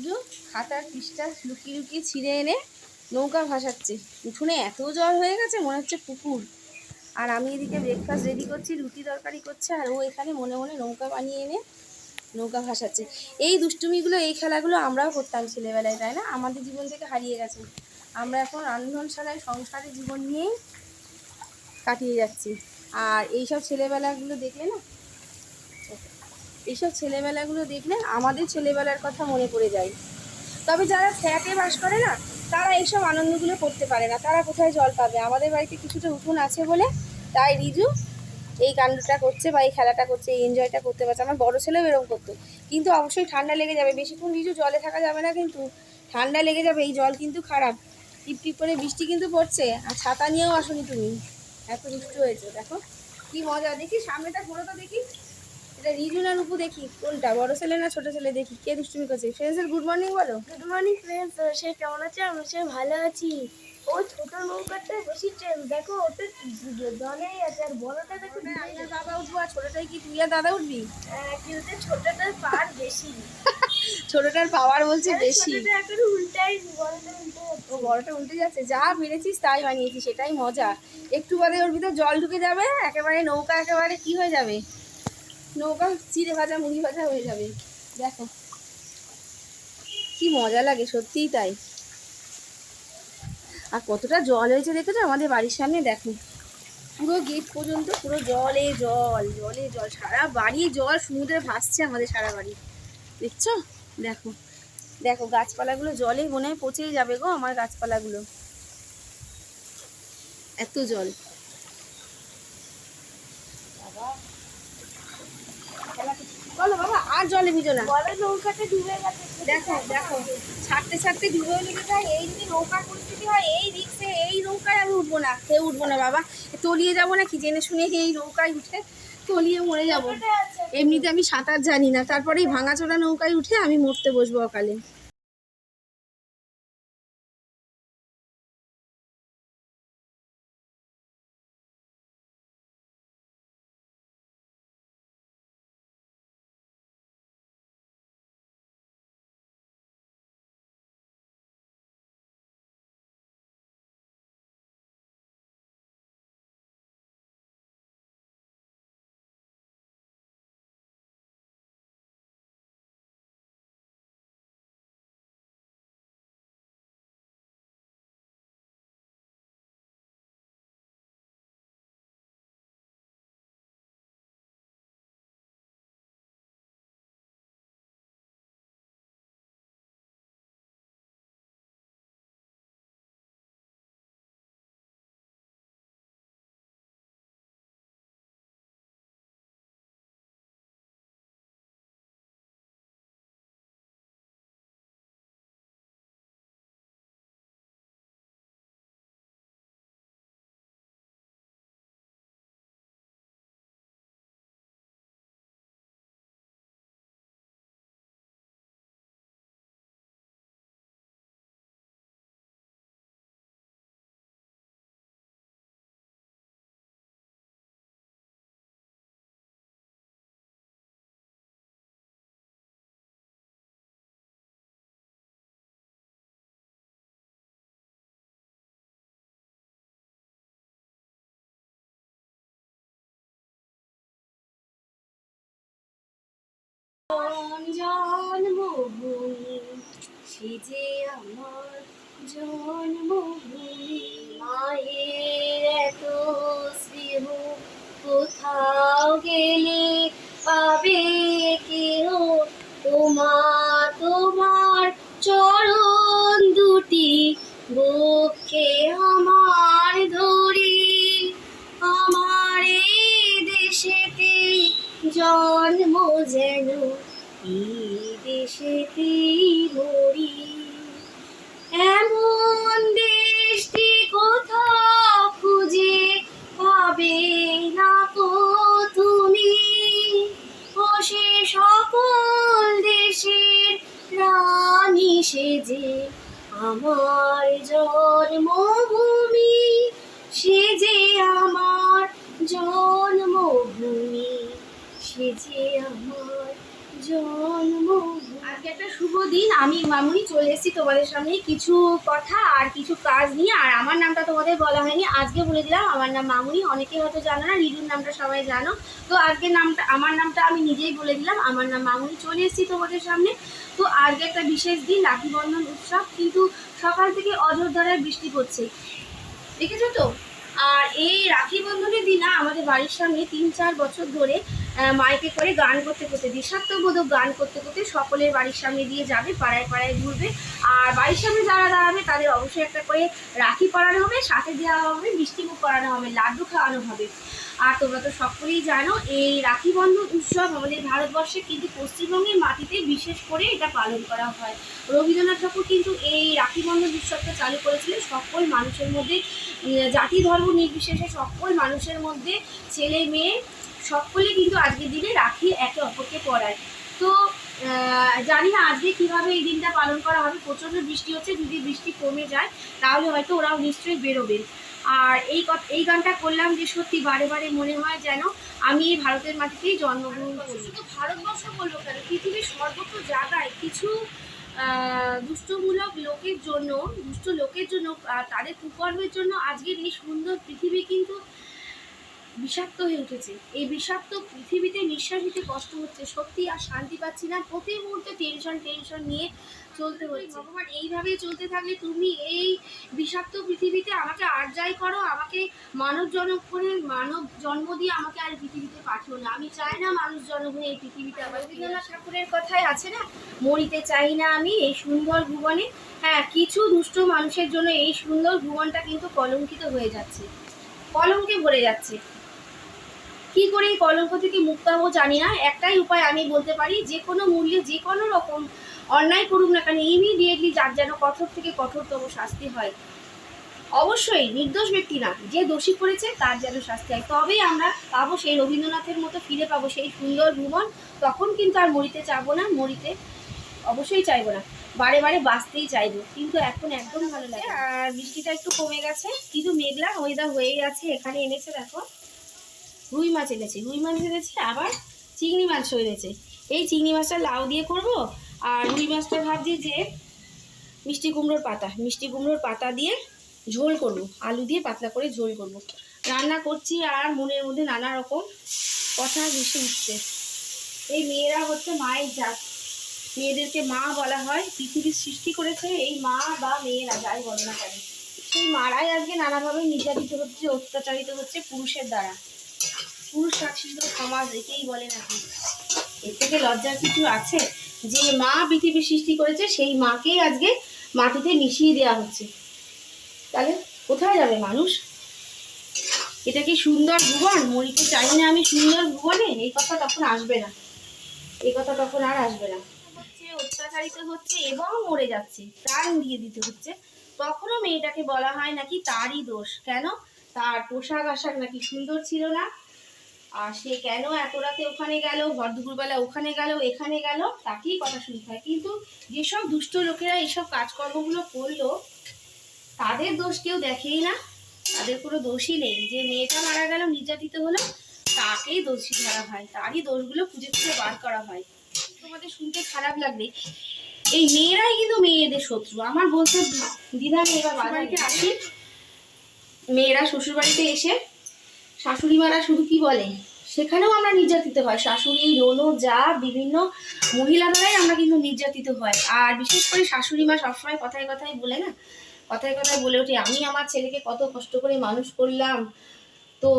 রিজু খাতার পৃষ্ঠা লুকিয়ে লুকিয়ে ছিঁড়ে এনে নৌকা ভাসাচ্ছে। উঠোনে এত জল হয়ে গেছে মনে হচ্ছে পুকুর। আর আমি এদিকে ব্রেকফাস্ট রেডি করছি, রুটি তরকারি করছে, আর ও এখানে মনে মনে নৌকা বানিয়ে এনে নৌকা ভাসাচ্ছে। এই দুষ্টুমিগুলো, এই খেলাগুলো আমরাও করতাম ছেলেবেলায়, তাই না? আমাদের জীবন থেকে হারিয়ে গেছে। আমরা এখন রন্ধনশালায় সংসারের জীবন নিয়েই কাটিয়ে যাচ্ছি। আর এইসব ছেলেবেলাগুলো দেখলে না, এইসব ছেলেবেলাগুলো দেখলে আমাদের ছেলেবেলার কথা মনে পড়ে যায়। তবে যারা ফ্ল্যাটে বাস করে না, তারা এইসব আনন্দগুলো করতে পারে না। তারা কোথায় জল পাবে? আমাদের বাড়িতে কিছুটা উঠোন আছে বলে তাই রিজু এই কাণ্ডটা করছে বা এই খেলাটা করছে, এই এনজয়টা করতে পারছে। আমার বড় ছেলেও এরকম করতো, কিন্তু অবশ্যই ঠান্ডা লেগে যাবে। বেশিক্ষণ রিজু জলে থাকা যাবে না, কিন্তু ঠান্ডা লেগে যাবে। এই জল কিন্তু খারাপ। টিপ টিপ করে বৃষ্টি কিন্তু পড়ছে, আর ছাতা নিয়েও আসনি তুমি। এত দুষ্টু হয়েছে, দেখো কি মজা। দেখি সামনেটা ঘুরে তো দেখি, এটা রিজু না রূপু, দেখি কোনটা বড় ছেলে না ছোট ছেলে, দেখি কে দুষ্টুমি করছে। ফ্রেন্ডসের গুড মর্নিং বলো। গুড মর্নিং ফ্রেন্ডস, সে কেমন আছে? আমি সে ভালো আছি। ও ছোট নৌকাটায় বসেছে, দেখো ওতে জলেই আছে, আর বড়টা দেখো আমি আর দাদা উঠবো, আর ছোটটাই কি তুই আর দাদা উঠবি? কিন্তু ছোটটার পার বেশি। ছোটটার পাওয়ার বলছে বেশি, ছোটটা এখন উল্টাই, বড়টা উল্টে ও বড়টা উল্টে যাচ্ছে। যা পেরেছিস তাই বানিয়েছিস, সেটাই মজা। একটু বাদে ওর ভিতর জল ঢুকে যাবে, একেবারে নৌকা একেবারে কি হয়ে যাবে, নৌকা চিড়ে ভাজা মুড়ি ভাজা হয়ে যাবে। দেখো কি মজা লাগে, সত্যিই তাই। আর কতটা জল হয়েছে দেখেছো আমাদের বাড়ির সামনে? দেখো পুরো গেট পর্যন্ত পুরো জলে জল, জলে জল, সারা বাড়ি জল, সমুদ্রে ভাসছে আমাদের সারা বাড়ি। দেখছো? দেখো দেখো গাছপালাগুলো জলে মনে হয় পচেই যাবে গো আমার গাছপালাগুলো, এত জল। বলো বাবা, আর জলে ভিজো না। বড় নৌকাটা ডুবে গেছে। দেখো দেখো ছাড়তে ছাড়তে ডুবেও লেগে যায়। এই যদি নৌকার পরিস্থিতি হয়, এই রিক্সে এই নৌকায় আমি উঠবো না, কেউ উঠবো না বাবা। তলিয়ে যাবো না কি জেনে শুনে এই নৌকায় উঠে তলিয়ে মরে যাবো। এমনিতে আমি সাঁতার জানি না, তারপরে এই ভাঙাচোরা নৌকায় উঠে আমি মরতে বসবো অকালে। জন্মভূমি সে যে আমার জন্মভূমি, মায়ের এত স্নেহ কোথাও গেলে পাবে কেহ, তোমার তোমার চরণ দুটি বুকে আমার ধরি, আমার এই দেশেতে জন্ম যেন এই দেশেতেই মরি। এমন দেশটি কোথাও খুঁজে পাবে না কো তুমি, ও সে সকল দেশের রানী সেজে আমার জন্মভূমি, সে যে আমার জন্মভূমি, সে যে আমার জন্মভূমি। আজকে একটা শুভ দিন। আমি মামুনি চলে এসেছি তোমাদের সামনে কিছু কথা আর কিছু কাজ নিয়ে। আর আমার নামটা তোমাদের বলা হয়নি, আজকে বলে দিলাম। আমার নাম মামুনি, অনেকে হয়তো জানো না, রিজুর নামটা সবাই জানো। তো আজকে আমার নামটা আমি নিজেই বলে দিলাম, আমার নাম মামুনি। চলে এসেছি তোমাদের সামনে। তো আজকে একটা বিশেষ দিন, রাখি বন্ধন উৎসব। কিন্তু সকাল থেকে অঝোরধারায় বৃষ্টি পড়ছে, দেখেছো তো। আর এই রাখি বন্ধনের দিন আমাদের বাড়ির সামনে 3-4 বছর ধরে মাইকে করে গান করতে করতে, দেশাত্মবোধক গান করতে করতে সকলের বাড়ির সামনে দিয়ে যাবে, পাড়ায় পাড়ায় ঘুরবে। আর বাড়ির সামনে যারা দাঁড়াবে তাদের অবশ্যই একটা করে রাখি পরানো হবে, সাথে দেওয়া হবে মিষ্টিমুখ করানো হবে, লাড্ডু খাওয়ানো হবে। আর তোমরা তো সকলেই জানো এই রাখি বন্ধন উৎসব আমাদের ভারতবর্ষে, কিন্তু পশ্চিমবঙ্গের মাটিতে বিশেষ করে এটা পালন করা হয়। রবীন্দ্রনাথ ঠাকুর কিন্তু এই রাখি বন্ধন উৎসবটা চালু করেছিলেন সকল মানুষের মধ্যে, জাতি ধর্ম নির্বিশেষে সকল মানুষের মধ্যে, ছেলে মেয়ে সকলে কিন্তু আজকের দিনে রাখি একে অপরকে পরায়। তো জানি না আজকে কিভাবে এই দিনটা পালন করা হবে। প্রচণ্ড বৃষ্টি হচ্ছে, যদি বৃষ্টি কমে যায় তাহলে হয়তো ওরাও নিশ্চয়ই বেরোবে। আর এই গানটা করলাম যে সত্যি বারে বারে মনে হয় যেন আমি এই ভারতের মাটিতেই জন্মগ্রহণ করি। শুধু ভারতবর্ষ বলবো কেন, পৃথিবীর সর্বত্র জায়গায় কিছু দুষ্টমূলক লোকের জন্য, দুষ্ট লোকের জন্য, তাদের কুকর্মের জন্য আজকের এই সুন্দর পৃথিবী কিন্তু বিষাক্ত হয়ে উঠেছে। এই বিষাক্ত পৃথিবীতে নিঃশ্বাস নিতে কষ্ট হচ্ছে, সত্যি আর শান্তি পাচ্ছি না। প্রতি মুহূর্তে টেনশন নিয়ে চলতে হচ্ছে। ভগবান, এইভাবেই চলতে থাকলে তুমি এই বিষাক্ত পৃথিবীতে আমাকে আর যাই করো, আমাকে মানব জন্ম দিয়ে আমাকে আর পৃথিবীতে পাঠিও না। আমি চাই না মানুষ জন্ম হয়ে এই পৃথিবীতে আবার। রবীন্দ্রনাথ ঠাকুরের কথাই আছে না, মরিতে চাই না আমি এই সুন্দর ভুবনে। হ্যাঁ, কিছু দুষ্ট মানুষের জন্য এই সুন্দর ভুবনটা কিন্তু কলঙ্কিত হয়ে যাচ্ছে, কলঙ্কে ভরে যাচ্ছে। কি করে এই কলঙ্ক থেকে মুক্ত হবো জানি না। একটাই উপায় আমি বলতে পারি, যে কোনো মূল্যে যে কোনো রকম অন্যায় করুক না কেন, ইমিডিয়েটলি যার যেন কঠোর থেকে কঠোরতম শাস্তি হয়। অবশ্যই নির্দোষ ব্যক্তি না, যে দোষী করেছে তার যেন শাস্তি হয়। তবেই আমরা পাবো সেই রবীন্দ্রনাথের মতো, ফিরে পাবো সেই সুন্দর ভুবন। তখন কিন্তু আর মরিতে চাবো না, মরিতে অবশ্যই চাইবো না, বারে বারে বাঁচতেই চাইবো। কিন্তু এখন একদম ভালো লাগে। আর বৃষ্টিটা একটু কমে গেছে, কিন্তু মেঘলা ওয়েদার হয়ে গেছে। এখানে এনেছে দেখো রুই মাছ এনেছে, আবার চিংড়ি মাছও এনেছে। এই চিংড়ি মাছটা লাউ দিয়ে করব। আর রুই মাছটা ভাবছি যে মিষ্টি কুমড়োর পাতা দিয়ে ঝোল করব, আলু দিয়ে পাতলা করে ঝোল করব। রান্না করছি আর মনের মধ্যে নানা রকম কথা ভেসে উঠছে। এই মেয়েরা হচ্ছে মায়ের জাত, মেয়েদেরকে মা বলা হয়। পৃথিবীর সৃষ্টি করেছে এই মা বা মেয়েরা, যাই বলো না কেন, সেই মারাই আজকে নানাভাবে নির্যাতিত হচ্ছে, অত্যাচারিত হচ্ছে পুরুষের দ্বারা। পুরুষ শাসিত সমাজ একেই বলে নাকি? এর থেকে লজ্জার কিছু আছে? যে মা পৃথিবী সৃষ্টি করেছে সেই মাকেই আজকে মাটিতে মিশিয়ে দেওয়া হচ্ছে। তাহলে কোথায় যাবে মানুষ? এটা কি সুন্দর ভুবন? মরিতে চাই না আমি সুন্দর ভুবনে, এই কথা তখন আসবে না, এই কথা তখন আর আসবে না। হচ্ছে অত্যাচারিত হচ্ছে এবং মরে যাচ্ছে, প্রাণ দিয়ে দিতে হচ্ছে। তখনও মেয়েটাকে বলা হয় নাকি তারই দোষ। কেন? তার পোশাক আশাক নাকি সুন্দর ছিল না, আর সে কেন এত রাতে ওখানে গেল, ভর দুপুরবেলা ওখানে গেল, এখানে গেল, তাকেই কথা শুনতে হয়। কিন্তু যেসব দুষ্ট লোকেরা এইসব কাজকর্মগুলো করলো তাদের দোষ কেউ দেখেই না, তাদের কোনো দোষই নেই। যে মেয়েটা মারা গেল, নির্যাতিত হলো, তাকেই দোষী ধরা হয়, তারই দোষগুলো খুঁজে খুঁজে বার করা হয়। তোমাদের শুনতে খারাপ লাগবে, এই মেয়েরাই কিন্তু মেয়েদের শত্রু। আমার বলতে দ্বিধা নেই। এবার বাড়িতে আসি, মেয়েরা শ্বশুর বাড়িতে এসে শাশুড়ি মারা শুধু কি বলে, সেখানেও আমরা নির্যাতিত হয়। শাশুড়ি, ননদ, যা বিভিন্ন মহিলা দ্বারাই আমরা কিন্তু নির্যাতিত হয়। আর বিশেষ করে শাশুড়ি মা সবসময় কথায় কথায় বলে না, কথায় কথায় বলে ওঠে, আমি আমার ছেলেকে কত কষ্ট করে মানুষ করলাম। তো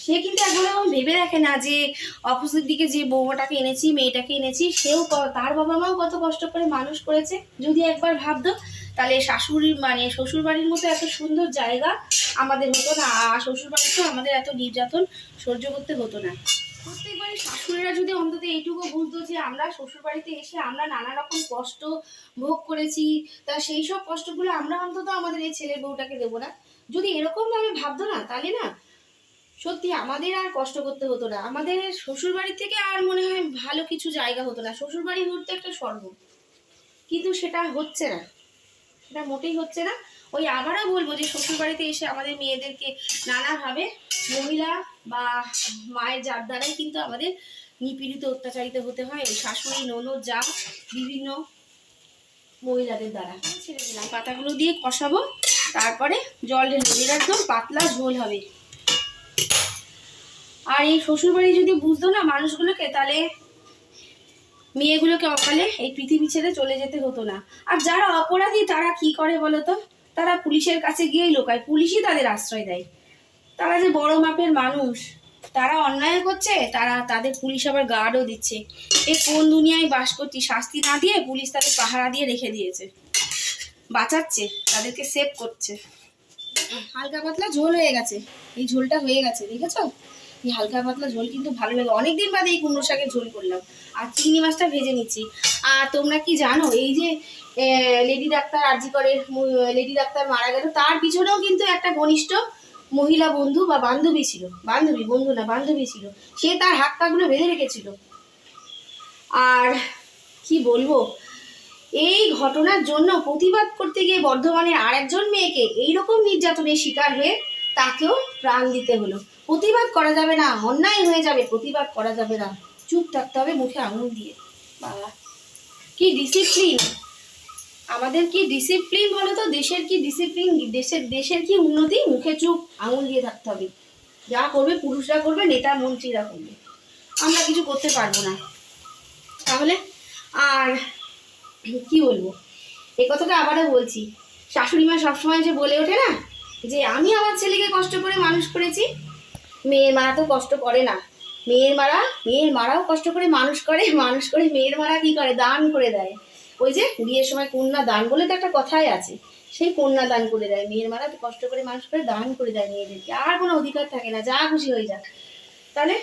সে কিন্তু একবারও ভেবে দেখে না যে অপোজিট দিকে যে বৌমাটাকে এনেছি, মেয়েটাকে এনেছি, সেও তার বাবা মাও কত কষ্ট করে মানুষ করেছে। যদি একবার ভাবতো তাহলে শাশুড়ি মানে শ্বশুর বাড়ির মতো এত সুন্দর জায়গা আমাদের হতো না, আর শ্বশুর বাড়িতেও আমাদের এত নির্যাতন সহ্য করতে হতো না। প্রত্যেকবারই শাশুড়িরা যদি অন্তত এইটুকু বুঝতো যে আমরা শ্বশুর বাড়িতে এসে আমরা নানা রকম কষ্ট ভোগ করেছি, তা সেই সব কষ্টগুলো আমরা অন্তত আমাদের এই ছেলে বউটাকে দেবো না, যদি এরকম ভাবে ভাবতো না, তাহলে না সত্যি আমাদের আর কষ্ট করতে হতো না। আমাদের শ্বশুর বাড়ি থেকে আর মনে হয় ভালো কিছু জায়গা হতো না। শ্বশুর বাড়ি হতো একটা স্বর্গ, কিন্তু সেটা হচ্ছে না, সেটা মোটেই হচ্ছে না। ওই আবারও বলবো যে শ্বশুর বাড়িতে এসে আমাদের মেয়েদেরকে নানাভাবে মহিলা বা মায়ের যার দ্বারাই কিন্তু আমাদের নিপীড়িত অত্যাচারিত হতে হয়, শাশুড়ি ননদ যা বিভিন্ন মহিলাদের দ্বারা। ছেড়ে দিলাম, পাতাগুলো দিয়ে কষাবো, তারপরে জল ঢেলে দেবো। একদম পাতলা ঝোল হবে। আর এই শ্বশুরবাড়ি যদি বুঝতো না মানুষগুলোকে, তাহলে মেয়েগুলোকে অকালে এই পৃথিবী ছেড়ে চলে যেতে হতো না। আর যারা অপরাধী তারা কি করে বলতো, তারা পুলিশের কাছে গিয়েই লোকায়, পুলিশই তাদের আশ্রয় দেয়। তারা যে বড় মাপের মানুষ, তারা অন্যায় করছে, তারা তাদের পুলিশ আবার গার্ডও দিচ্ছে। এ কোন দুনিয়ায় বাস করছি, শাস্তি না দিয়ে পুলিশ তাদের পাহারা দিয়ে রেখে দিয়েছে, বাঁচাচ্ছে, তাদেরকে সেভ করছে। হালকা পাতলা ঝোল হয়ে গেছে, এই ঝোলটা হয়ে গেছে, দেখেছো? এই হালকা পাতলা ঝোল কিন্তু ভালো লাগে। অনেকদিন বাদে এই কুমড়ো শাকের ঝোল করলাম। আর চিংড়ি মাছটা ভেজে নিচ্ছি। আর তোমরা কি জানো, এই যে লেডি ডাক্তার আরজি করে, লেডি ডাক্তার মারা গেল, তার পিছনেও কিন্তু একটা ঘনিষ্ঠ মহিলা বন্ধু বা বান্ধবী ছিল, বান্ধবী, বন্ধু না বান্ধবী ছিল, সে তার হাত পাগুলো বেঁধে রেখেছিল। আর কি বলবো, এই ঘটনার জন্য প্রতিবাদ করতে গিয়ে বর্ধমানের আরেকজন মেয়েকে এইরকম নির্যাতনের শিকার হয়ে তাকেও প্রাণ দিতে হলো। প্রতিবাদ করা যাবে না, অন্যায় হয়ে যাবে, প্রতিবাদ করা যাবে না, চুপ থাকতে হবে মুখে আঙুল দিয়ে। বাবা কি ডিসিপ্লিন, আমাদের কি ডিসিপ্লিন বলো তো, দেশের কি ডিসিপ্লিন, দেশের কি উন্নতি, মুখে চুপ আঙুল দিয়ে থাকতে হবে। যা করবে পুরুষরা করবে, নেতা মন্ত্রীরা করবে, আমরা কিছু করতে পারবো না। তাহলে আর কি বলবো, এই কথাটা আবারও বলছি, শাশুড়ি মা সবসময় যে বলে ওঠে না যে আমি আমার ছেলেকে কষ্ট করে মানুষ করেছি, মেয়ের মারা তো কষ্ট করে না, মেয়ের মারাও কষ্ট করে মানুষ করে, মানুষ করে মেয়ের মারা কি করে, দান করে দেয়। ওই যে বিয়ের সময় কন্যা দান বলে তো একটা কথাই আছে, সেই কন্যা দান করে দেয়। মেয়ের মারা তো কষ্ট করে মানুষ করে দান করে দেয় মেয়েদেরকে, আর কোনো অধিকার থাকে না, যা খুশি হয়ে যাক। তাহলে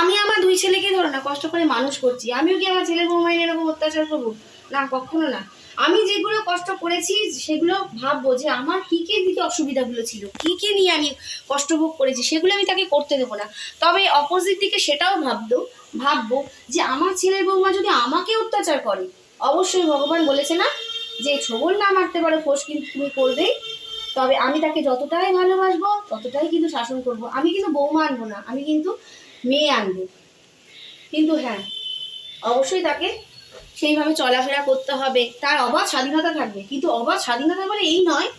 আমি আমার দুই ছেলেকে ধরো না কষ্ট করে মানুষ করছি, আমিও কি আমার ছেলের বৌমায় এরকম অত্যাচার করবো? না, কখনো না। আমি যেগুলো কষ্ট করেছি সেগুলো ভাববো যে আমার কি কি দিকে অসুবিধাগুলো ছিল, কি কি নিয়ে আমি কষ্ট ভোগ করেছি, সেগুলো আমি তাকে করতে দেবো না। তবে অপোজিট দিকে সেটাও ভাববো যে আমার ছেলের বৌমা যদি আমাকে অত্যাচার করে, অবশ্যই ভগবান বলেছে না যে ছোবল না মারতে পারো ফোঁস কিন্তু তুমি করবেই। তবে আমি তাকে যতটাই ভালোবাসবো ততটাই কিন্তু শাসন করব। আমি কিন্তু বৌমা আনবো না, আমি কিন্তু মেয়ে আনবো। কিন্তু হ্যাঁ, অবশ্যই তাকে সেইভাবে চলাফেরা করতে হবে, তার অবাধ স্বাধীনতা থাকবে। কিন্তু অবাধ স্বাধীনতা বলে এই নয়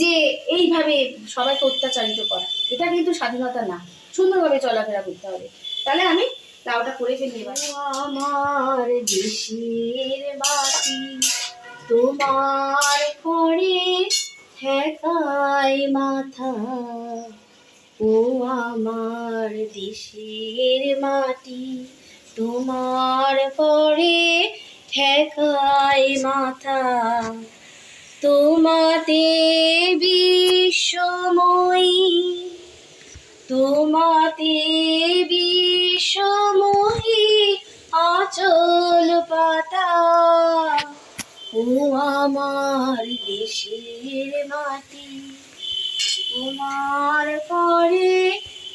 যে এইভাবে সবাইকে অত্যাচারিত করা, এটা কিন্তু স্বাধীনতা না। সুন্দরভাবে চলাফেরা করতে হবে। তাহলে আমি লাউটা করে ফেলি এবার। আমার দেশের মাটি তোমার করে ঠেকায় মাথা, ও আমার দেশের মাটি তোমার পরে ঠেকায় মাথা, তোমাতে বিশ্বময়ী, তোমাতে বিশ্বময়ী আঁচল পাতা, ও আমার দেশের মাটি তোমার পরে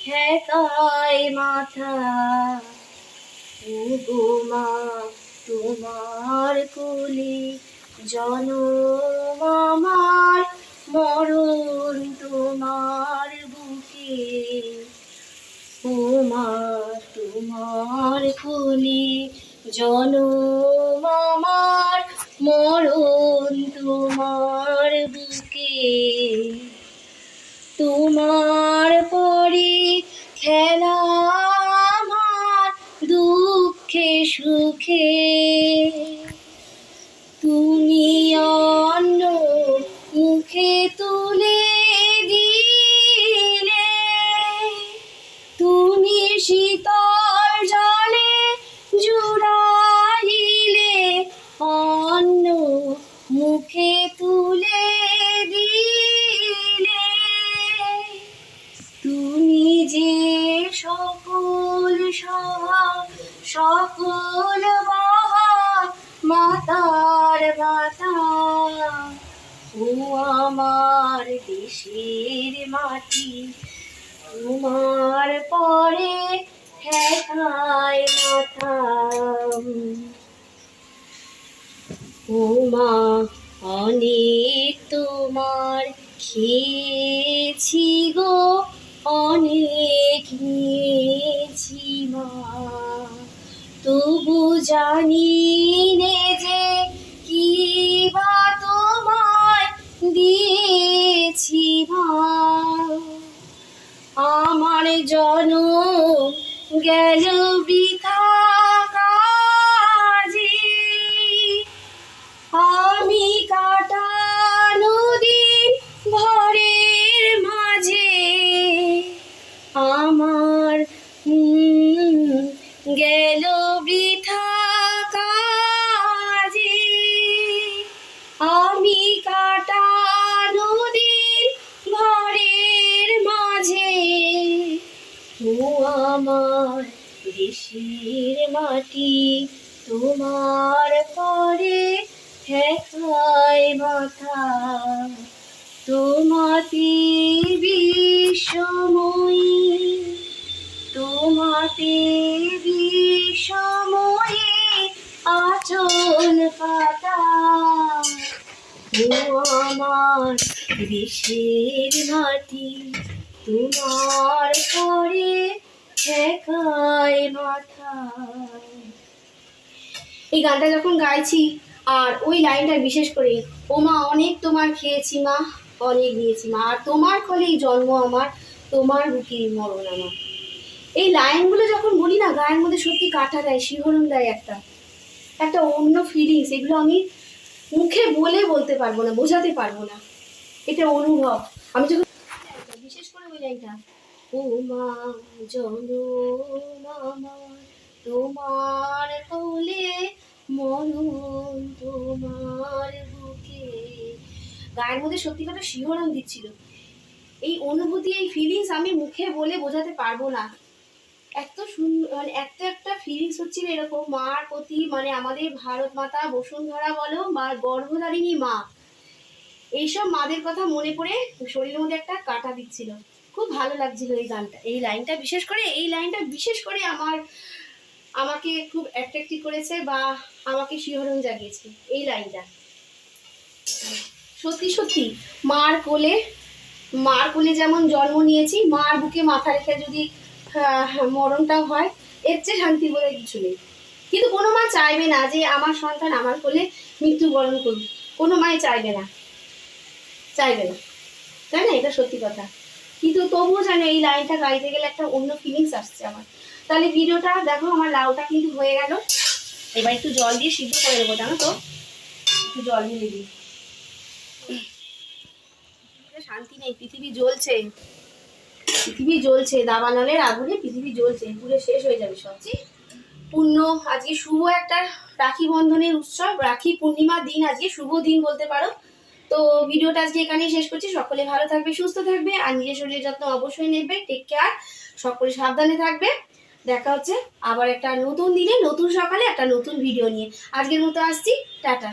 ঠেকায় মাথা, ও গো মা তোমার কোলে জনম আমার, মরণ তোমার বুকে, ও মা তোমার কোলে জনম আমার, মরণ তোমার বুকে, তোমার পরে খেলা আমার দুঃখে সুখে, তুমি অন্য মুখে তুলে দিলে, তুমি শীতল জলে জুড়াইলে, অন্য মুখে তুলে দিলে, তুমি যে সকল সহা সকল বাহা মাতার মাতা, ও আমার দেশের মাটি তোমার পরে ঠেকায় মাথা, ও মা অনেক তোমার খেয়েছি গো, অনেক নিয়েছি মা, তবু জানি নে যে কি বা তোমায় দিয়েছি মা। আমার জনম গেল বৃথা কাজে, আমি কাটানো দিন ঘরের মাঝে। আমার গেল বৃথা কাজে, আমি কাটানো দিন ঘরের মাঝে। ও আমার দেশের মাটি, তোমার পরে ঠেকায় মাথা। তোমাতে বিষময়ী, তোমাতে বিষময়ী আঁচল পাতা। ও আমার দেশের মাটি, তোমার পরে ঠেকায় মাথা। এই গানটা যখন গাইছি আর ওই লাইনটা বিশেষ করে, ও মা অনেক তোমার খেয়েছি মা, অনেক দিয়েছি মা, আর তোমার ফলেই জন্ম আমার, তোমার বুকে মরণ আমার। এই লাইনগুলো যখন বলি না, গায়ের মধ্যে সত্যি কাটা দেয়, শিহরণ দেয়, একটা একটা অন্য ফিলিংস। এগুলো আমি মুখে বলে বলতে পারবো না, বোঝাতে পারবো না, এটা অনুভব। আমি যখন বিশেষ করে ওই লাইনটা, ও মা জনম আমার, তোমার কোলে মরণ তোমার বুকে, গায়ের মধ্যে সত্যি কথা শিহরণ দিচ্ছিল। এই অনুভূতি, এই ফিলিংস আমি মুখে বলে বোঝাতে পারবো না। এত সুন্দর, মানে এত একটা ফিলিংস হচ্ছিল এরকম মার প্রতি, মানে আমাদের ভারত মাতা বসুন্ধরা বলো বা গর্ভধারিণী মা, এইসব মাদের কথা মনে পড়ে শরীরের মধ্যে একটা কাঁটা দিচ্ছিল। খুব ভালো লাগছিল এই গানটা, এই লাইনটা বিশেষ করে, এই লাইনটা বিশেষ করে আমাকে খুব অ্যাট্রাক্টিভ করেছে বা আমাকে শিহরণ জাগিয়েছে এই লাইনটা। সত্যি সত্যি মার কোলে যেমন জন্ম নিয়েছি, মার বুকে মাথা রেখে যদি মরণটাও হয়, এর চেয়ে শান্তি বলে কিছু নেই। কিন্তু কোনো মা চাইবে না যে আমার সন্তান আমার কোলে মৃত্যুবরণ করুক, কোনো মাই চাইবে না, চাইবে না, তাই না? এটা সত্যি কথা। কিন্তু তবুও যেন এই লাইনটা গাইতে গেলে একটা অন্য ফিলিংস আসছে আমার। তাহলে ভিডিওটা দেখো, আমার লাউটা কিন্তু হয়ে গেল। এবার একটু জল দিয়ে সিদ্ধ করে দেবো, জানো তো, একটু জল দিয়ে দিই। শান্তি নেই, পৃথিবী জ্বলছে, পৃথিবী জ্বলছে, দাবানলের আগুনে পৃথিবী জ্বলছে, পুরো শেষ হয়ে যাবে সবজি। পূর্ণ আজকে শুভ একটা রাখি বন্ধনের উৎসব, রাখি পূর্ণিমার দিন, আজকে শুভ দিন বলতে পারো। তো ভিডিওটা আজকে এখানেই শেষ করছি। সকলে ভালো থাকবে, সুস্থ থাকবে, আর নিজের শরীরের যত্ন অবশ্যই নেবে। টেক কেয়ার, সকলে সাবধানে থাকবে। দেখা হচ্ছে আবার একটা নতুন দিনে, নতুন সকালে একটা নতুন ভিডিও নিয়ে। আজকের মতো আসছি, টাটা।